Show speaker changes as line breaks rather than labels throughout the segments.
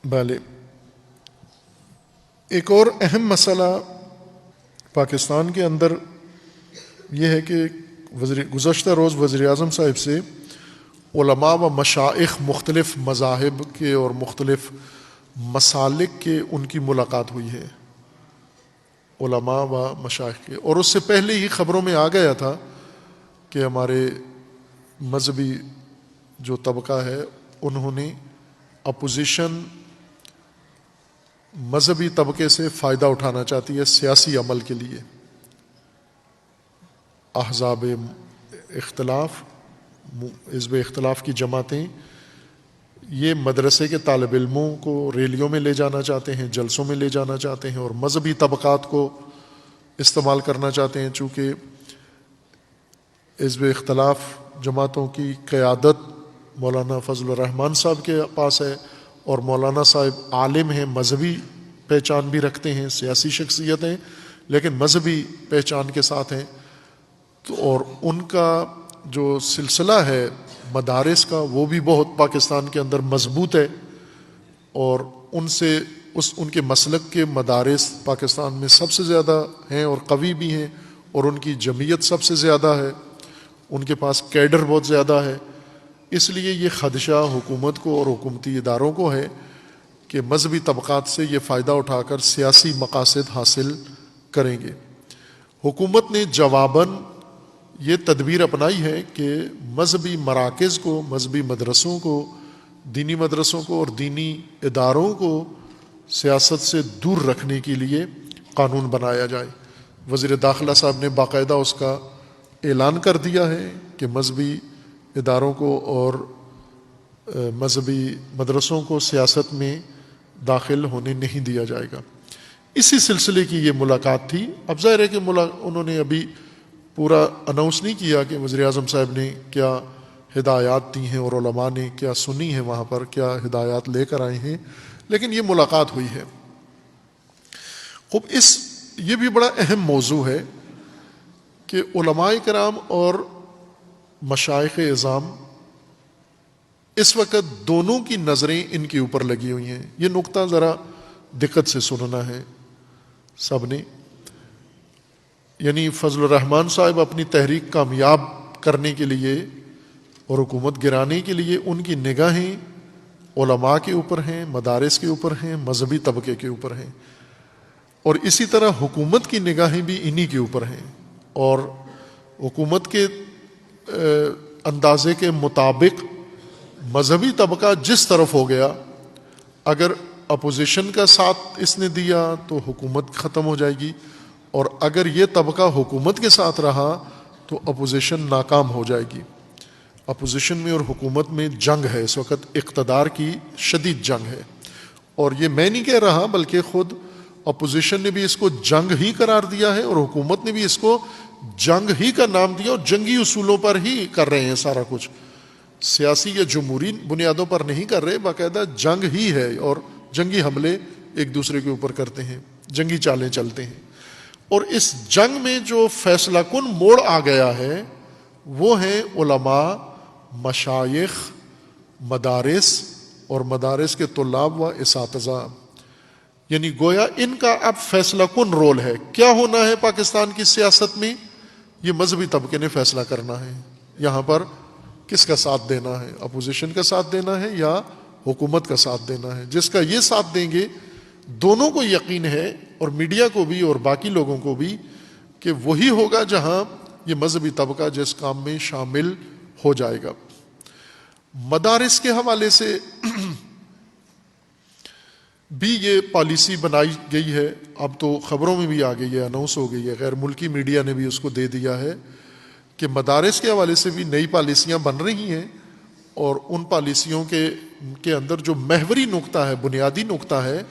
بھلے ایک اور اہم مسئلہ پاکستان کے اندر یہ ہے کہ گزشتہ روز وزیر اعظم صاحب سے علماء و مشائخ مختلف مذاہب کے اور مختلف مسالک کے ان کی ملاقات ہوئی ہے، علماء و مشائخ کے، اور اس سے پہلے ہی خبروں میں آ گیا تھا کہ ہمارے مذہبی جو طبقہ ہے انہوں نے اپوزیشن مذہبی طبقے سے فائدہ اٹھانا چاہتی ہے سیاسی عمل کے لیے، احزاب اختلاف، حزب اختلاف کی جماعتیں یہ مدرسے کے طالب علموں کو ریلیوں میں لے جانا چاہتے ہیں، جلسوں میں لے جانا چاہتے ہیں، اور مذہبی طبقات کو استعمال کرنا چاہتے ہیں، چونکہ حزب اختلاف جماعتوں کی قیادت مولانا فضل الرحمان صاحب کے پاس ہے، اور مولانا صاحب عالم ہیں، مذہبی پہچان بھی رکھتے ہیں، سیاسی شخصیت ہیں لیکن مذہبی پہچان کے ساتھ ہیں، تو اور ان کا جو سلسلہ ہے مدارس کا وہ بھی بہت پاکستان کے اندر مضبوط ہے، اور ان سے ان کے مسلک کے مدارس پاکستان میں سب سے زیادہ ہیں اور قوی بھی ہیں، اور ان کی جمعیت سب سے زیادہ ہے، ان کے پاس کیڈر بہت زیادہ ہے۔ اس لیے یہ خدشہ حکومت کو اور حکومتی اداروں کو ہے کہ مذہبی طبقات سے یہ فائدہ اٹھا کر سیاسی مقاصد حاصل کریں گے۔ حکومت نے جواباً یہ تدبیر اپنائی ہے کہ مذہبی مراکز کو، مذہبی مدرسوں کو، دینی مدرسوں کو اور دینی اداروں کو سیاست سے دور رکھنے کے لیے قانون بنایا جائے۔ وزیر داخلہ صاحب نے باقاعدہ اس کا اعلان کر دیا ہے کہ مذہبی اداروں کو اور مذہبی مدرسوں کو سیاست میں داخل ہونے نہیں دیا جائے گا۔ اسی سلسلے کی یہ ملاقات تھی۔ اب ظاہر ہے کہ انہوں نے ابھی پورا اناؤنس نہیں کیا کہ وزیر اعظم صاحب نے کیا ہدایات دی ہیں اور علماء نے کیا سنی ہے، وہاں پر کیا ہدایات لے کر آئے ہیں، لیکن یہ ملاقات ہوئی ہے۔ خوب یہ بھی بڑا اہم موضوع ہے کہ علماء کرام اور مشائخ اعظام اس وقت دونوں کی نظریں ان کے اوپر لگی ہوئی ہیں۔ یہ نقطہ ذرا دقت سے سننا ہے سب نے، یعنی فضل الرحمان صاحب اپنی تحریک کامیاب کرنے کے لیے اور حکومت گرانے کے لیے ان کی نگاہیں علماء کے اوپر ہیں، مدارس کے اوپر ہیں، مذہبی طبقے کے اوپر ہیں، اور اسی طرح حکومت کی نگاہیں بھی انہی کے اوپر ہیں، اور حکومت کے اندازے کے مطابق مذہبی طبقہ جس طرف ہو گیا، اگر اپوزیشن کا ساتھ اس نے دیا تو حکومت ختم ہو جائے گی، اور اگر یہ طبقہ حکومت کے ساتھ رہا تو اپوزیشن ناکام ہو جائے گی۔ اپوزیشن میں اور حکومت میں جنگ ہے اس وقت، اقتدار کی شدید جنگ ہے، اور یہ میں نہیں کہہ رہا بلکہ خود اپوزیشن نے بھی اس کو جنگ ہی قرار دیا ہے، اور حکومت نے بھی اس کو جنگ ہی کا نام دیا، اور جنگی اصولوں پر ہی کر رہے ہیں سارا کچھ، سیاسی یا جمہوری بنیادوں پر نہیں کر رہے، باقاعدہ جنگ ہی ہے، اور جنگی حملے ایک دوسرے کے اوپر کرتے ہیں، جنگی چالیں چلتے ہیں۔ اور اس جنگ میں جو فیصلہ کن موڑ آ گیا ہے وہ ہیں علماء، مشائخ، مدارس اور مدارس کے طلاب و اساتذہ، یعنی گویا ان کا اب فیصلہ کن رول ہے۔ کیا ہونا ہے پاکستان کی سیاست میں، یہ مذہبی طبقے نے فیصلہ کرنا ہے۔ یہاں پر کس کا ساتھ دینا ہے، اپوزیشن کا ساتھ دینا ہے یا حکومت کا ساتھ دینا ہے؟ جس کا یہ ساتھ دیں گے، دونوں کو یقین ہے، اور میڈیا کو بھی اور باقی لوگوں کو بھی، کہ وہی ہوگا جہاں یہ مذہبی طبقہ جس کام میں شامل ہو جائے گا۔ مدارس کے حوالے سے بھی یہ پالیسی بنائی گئی ہے، اب تو خبروں میں بھی آ گئی ہے، اناؤنس ہو گئی ہے، غیر ملکی میڈیا نے بھی اس کو دے دیا ہے کہ مدارس کے حوالے سے بھی نئی پالیسیاں بن رہی ہیں، اور ان پالیسیوں کے اندر جو محوری نقطہ ہے، بنیادی نقطہ ہے،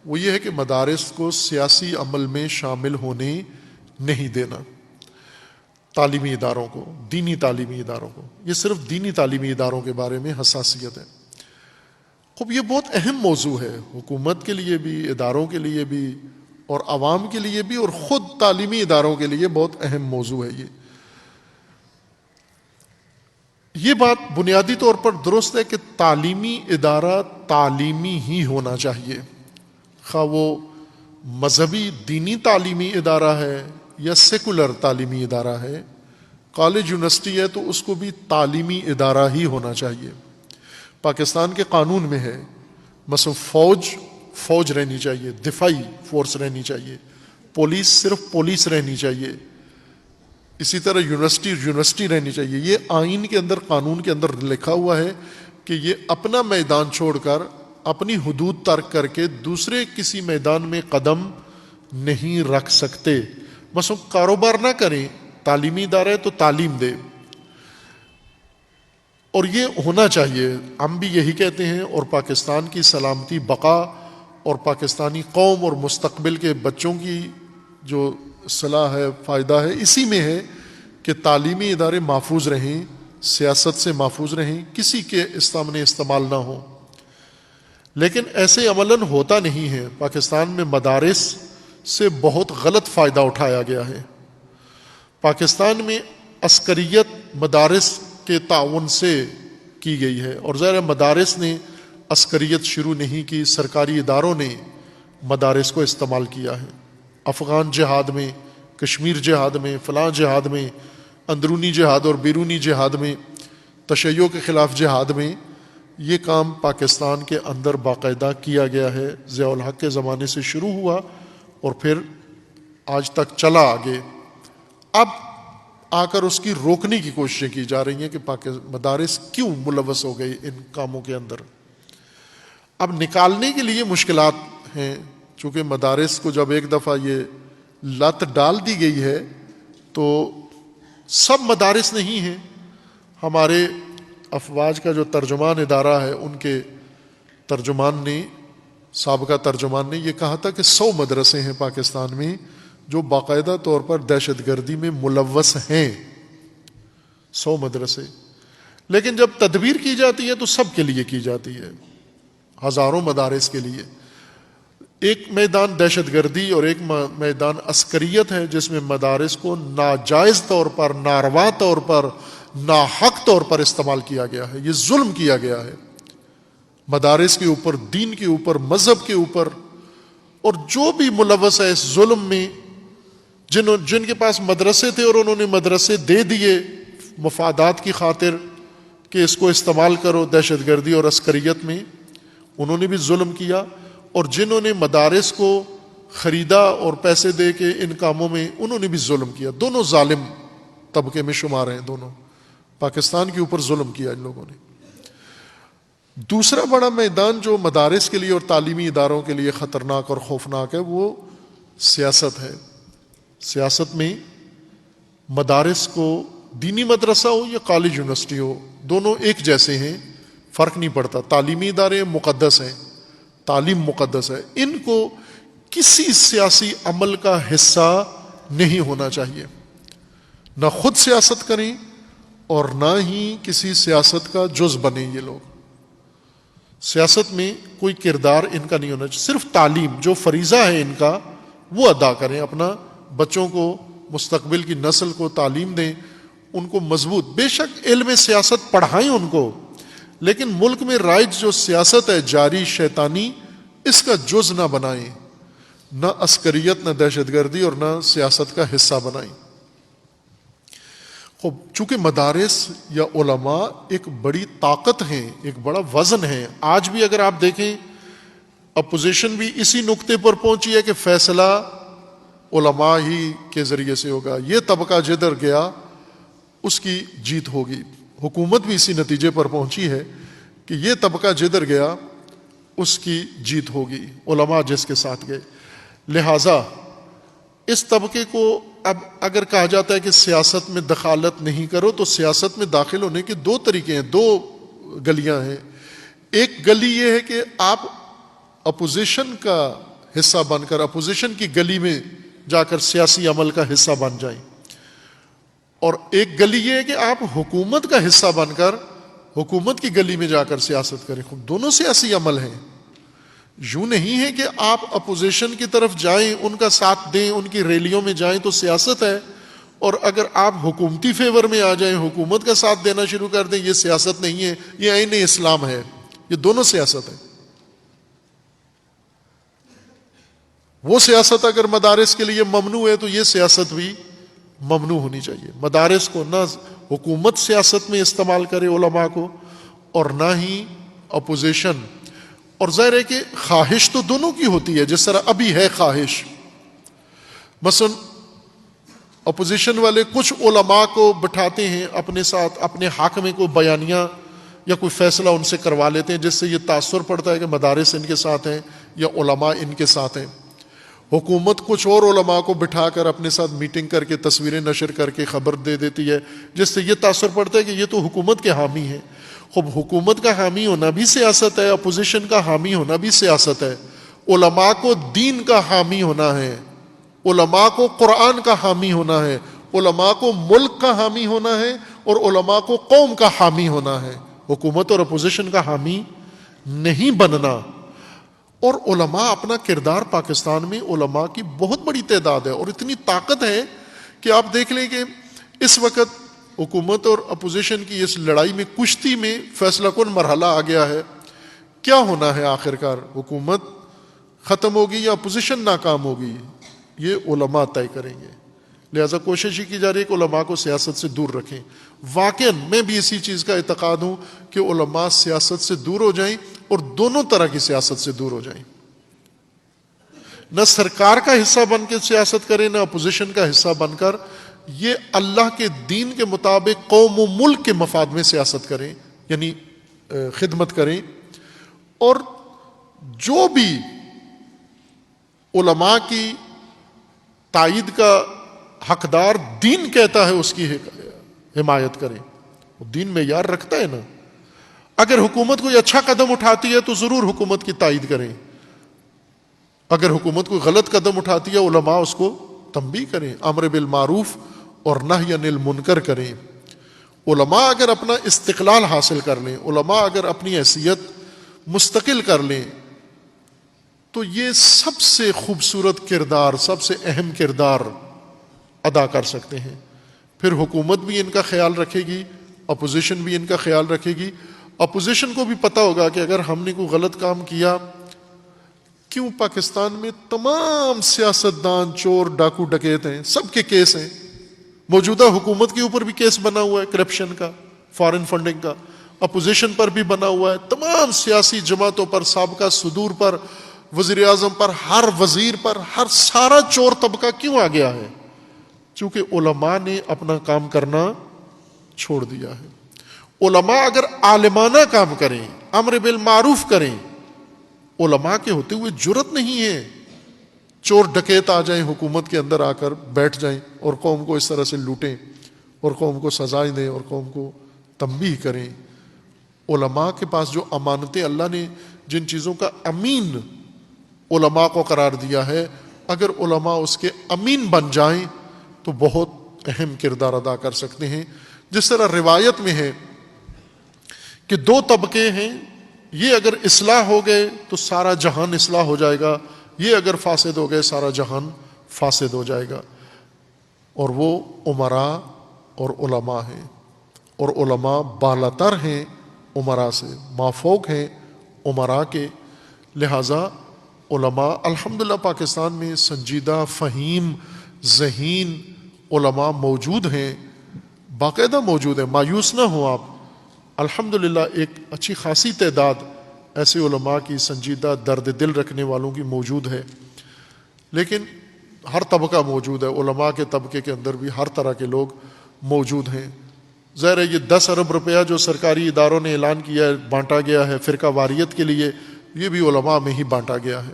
وہ یہ ہے کہ مدارس کو سیاسی عمل میں شامل ہونے نہیں دینا، تعلیمی اداروں کو، دینی تعلیمی اداروں کو۔ یہ صرف دینی تعلیمی اداروں کے بارے میں حساسیت ہے۔ خوب یہ بہت اہم موضوع ہے، حکومت کے لیے بھی، اداروں کے لیے بھی، اور عوام کے لیے بھی، اور خود تعلیمی اداروں کے لیے بہت اہم موضوع ہے یہ۔ یہ بات بنیادی طور پر درست ہے کہ تعلیمی ادارہ تعلیمی ہی ہونا چاہیے، خواہ وہ مذہبی دینی تعلیمی ادارہ ہے یا سیکولر تعلیمی ادارہ ہے، کالج یونیورسٹی ہے تو اس کو بھی تعلیمی ادارہ ہی ہونا چاہیے۔ پاکستان کے قانون میں ہے، مثلا فوج رہنی چاہیے، دفاعی فورس رہنی چاہیے، پولیس صرف پولیس رہنی چاہیے، اسی طرح یونیورسٹی رہنی چاہیے۔ یہ آئین کے اندر، قانون کے اندر لکھا ہوا ہے کہ یہ اپنا میدان چھوڑ کر، اپنی حدود ترک کر کے دوسرے کسی میدان میں قدم نہیں رکھ سکتے۔ مثلا کاروبار نہ کریں، تعلیمی ادارہ ہے تو تعلیم دے، اور یہ ہونا چاہیے۔ ہم بھی یہی کہتے ہیں، اور پاکستان کی سلامتی، بقا اور پاکستانی قوم اور مستقبل کے بچوں کی جو صلاح ہے، فائدہ ہے، اسی میں ہے کہ تعلیمی ادارے محفوظ رہیں، سیاست سے محفوظ رہیں، کسی کے سامنے استعمال نہ ہوں۔ لیکن ایسے عملاً ہوتا نہیں ہے۔ پاکستان میں مدارس سے بہت غلط فائدہ اٹھایا گیا ہے۔ پاکستان میں عسکریت مدارس کے تعاون سے کی گئی ہے، اور ظاہر مدارس نے عسکریت شروع نہیں کی، سرکاری اداروں نے مدارس کو استعمال کیا ہے۔ افغان جہاد میں، کشمیر جہاد میں، فلاں جہاد میں، اندرونی جہاد اور بیرونی جہاد میں، تشیع کے خلاف جہاد میں، یہ کام پاکستان کے اندر باقاعدہ کیا گیا ہے۔ ضیاء الحق کے زمانے سے شروع ہوا اور پھر آج تک چلا آگے۔ اب آ کر اس کی روکنے کی کوششیں کی جا رہی ہیں کہ مدارس کیوں ملوث ہو گئی ان کاموں کے اندر۔ اب نکالنے کے لیے مشکلات ہیں، چونکہ مدارس کو جب ایک دفعہ یہ لت ڈال دی گئی ہے تو سب مدارس نہیں ہیں۔ ہمارے افواج کا جو ترجمان ادارہ ہے، ان کے ترجمان نے، سابقہ ترجمان نے یہ کہا تھا کہ 100 مدرسے ہیں پاکستان میں جو باقاعدہ طور پر دہشت گردی میں ملوث ہیں، 100 مدرسے۔ لیکن جب تدبیر کی جاتی ہے تو سب کے لیے کی جاتی ہے، ہزاروں مدارس کے لیے۔ ایک میدان دہشت گردی اور ایک میدان عسکریت ہے، جس میں مدارس کو ناجائز طور پر، ناروا طور پر، ناحق طور پر استعمال کیا گیا ہے۔ یہ ظلم کیا گیا ہے مدارس کے اوپر، دین کے اوپر، مذہب کے اوپر، اور جو بھی ملوث ہے اس ظلم میں، جن کے پاس مدرسے تھے اور انہوں نے مدرسے دے دیے مفادات کی خاطر کہ اس کو استعمال کرو دہشت گردی اور عسکریت میں، انہوں نے بھی ظلم کیا، اور جنہوں نے مدارس کو خریدا اور پیسے دے کے ان کاموں میں، انہوں نے بھی ظلم کیا۔ دونوں ظالم طبقے میں شمار ہیں، دونوں پاکستان کے اوپر ظلم کیا ان لوگوں نے۔ دوسرا بڑا میدان جو مدارس کے لیے اور تعلیمی اداروں کے لیے خطرناک اور خوفناک ہے، وہ سیاست ہے۔ سیاست میں مدارس کو، دینی مدرسہ ہو یا کالج یونیورسٹی ہو، دونوں ایک جیسے ہیں، فرق نہیں پڑتا۔ تعلیمی ادارے مقدس ہیں، تعلیم مقدس ہے، ان کو کسی سیاسی عمل کا حصہ نہیں ہونا چاہیے۔ نہ خود سیاست کریں اور نہ ہی کسی سیاست کا جز بنیں۔ یہ لوگ سیاست میں کوئی کردار ان کا نہیں ہونا چاہیے، صرف تعلیم، جو فریضہ ہے ان کا وہ ادا کریں، اپنا بچوں کو، مستقبل کی نسل کو تعلیم دیں، ان کو مضبوط، بے شک علم سیاست پڑھائیں ان کو، لیکن ملک میں رائج جو سیاست ہے جاری شیطانی، اس کا جز نہ بنائیں، نہ عسکریت، نہ دہشت گردی اور نہ سیاست کا حصہ بنائیں۔ خوب، چونکہ مدارس یا علماء ایک بڑی طاقت ہیں، ایک بڑا وزن ہے۔ آج بھی اگر آپ دیکھیں، اپوزیشن بھی اسی نقطے پر پہنچی ہے کہ فیصلہ علماء ہی کے ذریعے سے ہوگا، یہ طبقہ جدھر گیا اس کی جیت ہوگی۔ حکومت بھی اسی نتیجے پر پہنچی ہے کہ یہ طبقہ جدھر گیا اس کی جیت ہوگی، علماء جس کے ساتھ گئے۔ لہٰذا اس طبقے کو اب اگر کہا جاتا ہے کہ سیاست میں دخالت نہیں کرو، تو سیاست میں داخل ہونے کے دو طریقے ہیں، دو گلیاں ہیں۔ ایک گلی یہ ہے کہ آپ اپوزیشن کا حصہ بن کر، اپوزیشن کی گلی میں جا کر سیاسی عمل کا حصہ بن جائیں، اور ایک گلی یہ ہے کہ آپ حکومت کا حصہ بن کر حکومت کی گلی میں جا کر سیاست کریں۔ دونوں سیاسی عمل ہیں۔ یوں نہیں ہے کہ آپ اپوزیشن کی طرف جائیں، ان کا ساتھ دیں، ان کی ریلیوں میں جائیں تو سیاست ہے، اور اگر آپ حکومتی فیور میں آ جائیں، حکومت کا ساتھ دینا شروع کر دیں، یہ سیاست نہیں ہے، یہ عین اسلام ہے. یہ دونوں سیاست ہے. وہ سیاست اگر مدارس کے لیے ممنوع ہے تو یہ سیاست بھی ممنوع ہونی چاہیے. مدارس کو نہ حکومت سیاست میں استعمال کرے علماء کو، اور نہ ہی اپوزیشن. اور ظاہر ہے کہ خواہش تو دونوں کی ہوتی ہے، جس طرح ابھی ہے خواہش. مثلا اپوزیشن والے کچھ علماء کو بٹھاتے ہیں اپنے ساتھ، اپنے حق میں کوئی بیانیہ یا کوئی فیصلہ ان سے کروا لیتے ہیں، جس سے یہ تاثر پڑتا ہے کہ مدارس ان کے ساتھ ہیں یا علماء ان کے ساتھ ہیں. حکومت کچھ اور علماء کو بٹھا کر اپنے ساتھ میٹنگ کر کے تصویریں نشر کر کے خبر دے دیتی ہے، جس سے یہ تاثر پڑتا ہے کہ یہ تو حکومت کے حامی ہیں. خب حکومت کا حامی ہونا بھی سیاست ہے، اپوزیشن کا حامی ہونا بھی سیاست ہے. علماء کو دین کا حامی ہونا ہے، علماء کو قرآن کا حامی ہونا ہے، علماء کو ملک کا حامی ہونا ہے، اور علماء کو قوم کا حامی ہونا ہے. حکومت اور اپوزیشن کا حامی نہیں بننا. اور علماء اپنا کردار، پاکستان میں علماء کی بہت بڑی تعداد ہے اور اتنی طاقت ہے کہ آپ دیکھ لیں کہ اس وقت حکومت اور اپوزیشن کی اس لڑائی میں، کشتی میں فیصلہ کن مرحلہ آ گیا ہے. کیا ہونا ہے آخرکار؟ حکومت ختم ہوگی یا اپوزیشن ناکام ہوگی؟ یہ علماء طے کریں گے. لہذا کوشش ہی کی جا رہی ہے کہ علماء کو سیاست سے دور رکھیں. واقعا میں بھی اسی چیز کا اعتقاد ہوں کہ علماء سیاست سے دور ہو جائیں، اور دونوں طرح کی سیاست سے دور ہو جائیں. نہ سرکار کا حصہ بن کے سیاست کریں، نہ اپوزیشن کا حصہ بن کر. یہ اللہ کے دین کے مطابق قوم و ملک کے مفاد میں سیاست کریں، یعنی خدمت کریں. اور جو بھی علماء کی تائید کا حقدار دین کہتا ہے اس کی حمایت کریں. دین معیار رکھتا ہے نا. اگر حکومت کوئی اچھا قدم اٹھاتی ہے تو ضرور حکومت کی تائید کریں. اگر حکومت کوئی غلط قدم اٹھاتی ہے، علماء اس کو تنبیہ کریں، امر بالمعروف اور نہی عن المنکر کریں. علماء اگر اپنا استقلال حاصل کر لیں، علماء اگر اپنی حیثیت مستقل کر لیں، تو یہ سب سے خوبصورت کردار، سب سے اہم کردار ادا کر سکتے ہیں. پھر حکومت بھی ان کا خیال رکھے گی، اپوزیشن بھی ان کا خیال رکھے گی. اپوزیشن کو بھی پتہ ہوگا کہ اگر ہم نے کوئی غلط کام کیا، کیوں پاکستان میں تمام سیاستدان چور ڈاکو ڈکیت ہیں، سب کے کیس ہیں. موجودہ حکومت کے اوپر بھی کیس بنا ہوا ہے کرپشن کا، فارن فنڈنگ کا. اپوزیشن پر بھی بنا ہوا ہے، تمام سیاسی جماعتوں پر، سابقہ صدور پر، وزیر اعظم پر، ہر وزیر پر، ہر سارا چور طبقہ کیوں آ گیا ہے؟ چونکہ علماء نے اپنا کام کرنا چھوڑ دیا ہے. علماء اگر عالمانہ کام کریں، امر بالمعروف کریں، علماء کے ہوتے ہوئے جرت نہیں ہے چور ڈکیت آ جائیں حکومت کے اندر، آ کر بیٹھ جائیں اور قوم کو اس طرح سے لوٹیں اور قوم کو سزائیں دیں اور قوم کو تنبیہ کریں. علماء کے پاس جو امانتیں اللہ نے جن چیزوں کا امین علماء کو قرار دیا ہے، اگر علماء اس کے امین بن جائیں تو بہت اہم کردار ادا کر سکتے ہیں. جس طرح روایت میں ہے کہ دو طبقے ہیں، یہ اگر اصلاح ہو گئے تو سارا جہان اصلاح ہو جائے گا، یہ اگر فاسد ہو گئے سارا جہان فاسد ہو جائے گا. اور وہ امراء اور علماء ہیں. اور علماء بالاتر ہیں امراء سے، مافوق ہیں امراء کے. لہٰذا علماء الحمدللہ پاکستان میں سنجیدہ، فہیم، ذہین علماء موجود ہیں، باقاعدہ موجود ہیں. مایوس نہ ہوں آپ، الحمدللہ ایک اچھی خاصی تعداد ایسے علماء کی، سنجیدہ درد دل رکھنے والوں کی موجود ہے. لیکن ہر طبقہ موجود ہے، علماء کے طبقے کے اندر بھی ہر طرح کے لوگ موجود ہیں. ظاہر ہے یہ 10 ارب روپیہ جو سرکاری اداروں نے اعلان کیا ہے، بانٹا گیا ہے فرقہ واریت کے لیے، یہ بھی علماء میں ہی بانٹا گیا ہے.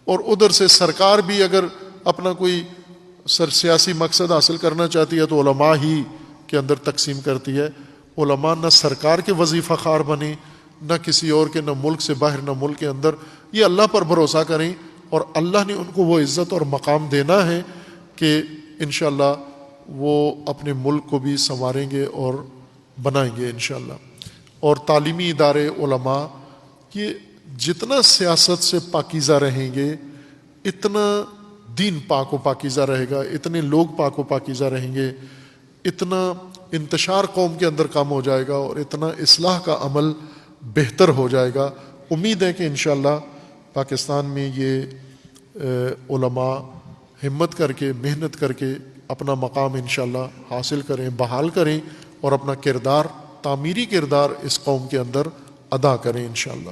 اور ادھر سے سرکار بھی اگر اپنا کوئی سیاسی مقصد حاصل کرنا چاہتی ہے تو علماء ہی کے اندر تقسیم کرتی ہے. علماء نہ سرکار کے وظیفہ خوار بنے، نہ کسی اور کے، نہ ملک سے باہر نہ ملک کے اندر. یہ اللہ پر بھروسہ کریں اور اللہ نے ان کو وہ عزت اور مقام دینا ہے کہ انشاءاللہ وہ اپنے ملک کو بھی سنواریں گے اور بنائیں گے انشاءاللہ. اور تعلیمی ادارے، علماء، یہ جتنا سیاست سے پاکیزہ رہیں گے اتنا دین پاک و پاکیزہ رہے گا، اتنے لوگ پاک و پاکیزہ رہیں گے، اتنا انتشار قوم کے اندر کم ہو جائے گا، اور اتنا اصلاح کا عمل بہتر ہو جائے گا۔ امید ہے کہ انشاءاللہ پاکستان میں یہ علماء ہمت کر کے، محنت کر کے اپنا مقام انشاءاللہ حاصل کریں، بحال کریں، اور اپنا کردار، تعمیری کردار اس قوم کے اندر ادا کریں انشاءاللہ۔